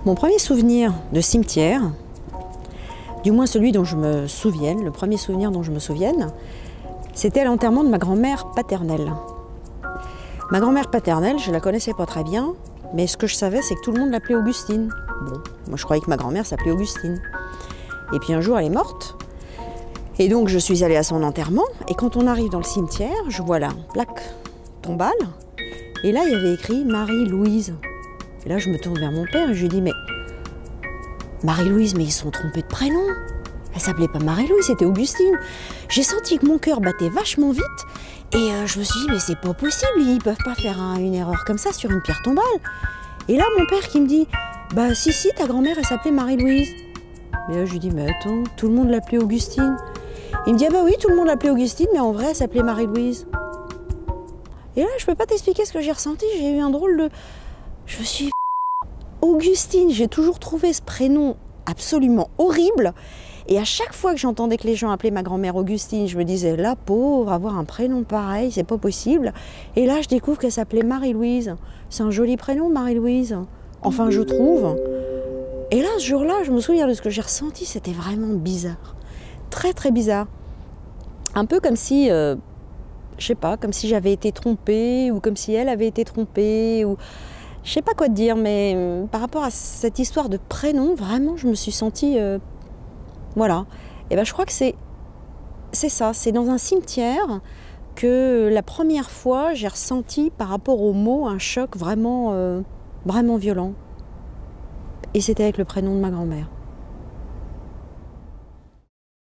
Mon premier souvenir de cimetière, du moins celui dont je me souvienne, le premier souvenir dont je me souvienne, c'était à l'enterrement de ma grand-mère paternelle. Ma grand-mère paternelle, je la connaissais pas très bien, mais ce que je savais, c'est que tout le monde l'appelait Augustine. Bon, moi je croyais que ma grand-mère s'appelait Augustine. Et puis un jour, elle est morte. Et donc je suis allée à son enterrement, et quand on arrive dans le cimetière, je vois la plaque tombale, et là il y avait écrit Marie-Louise. Et là je me tourne vers mon père et je lui dis, mais Marie-Louise, mais ils se sont trompés de prénom. Elle s'appelait pas Marie-Louise, c'était Augustine. J'ai senti que mon cœur battait vachement vite, et je me suis dit, mais c'est pas possible, ils peuvent pas faire une erreur comme ça sur une pierre tombale. Et là mon père qui me dit, bah si, ta grand-mère elle s'appelait Marie-Louise. Mais là je lui dis, mais attends, tout le monde l'appelait Augustine. Il me dit, ah bah oui, tout le monde l'appelait Augustine, mais en vrai, elle s'appelait Marie-Louise. Et là, je peux pas t'expliquer ce que j'ai ressenti. J'ai eu un drôle de... Je me suis dit, Augustine, j'ai toujours trouvé ce prénom absolument horrible. Et à chaque fois que j'entendais que les gens appelaient ma grand-mère Augustine, je me disais, la pauvre, avoir un prénom pareil, c'est pas possible. Et là, je découvre qu'elle s'appelait Marie-Louise. C'est un joli prénom, Marie-Louise. Enfin, je trouve. Et là, ce jour-là, je me souviens de ce que j'ai ressenti. C'était vraiment bizarre. Très, très bizarre. Un peu comme si, je sais pas, comme si j'avais été trompée, ou comme si elle avait été trompée, ou je sais pas quoi te dire, mais par rapport à cette histoire de prénom, vraiment, je me suis sentie, voilà. Et ben, je crois que c'est ça, c'est dans un cimetière que la première fois, j'ai ressenti par rapport au mot un choc vraiment, vraiment violent. Et c'était avec le prénom de ma grand-mère.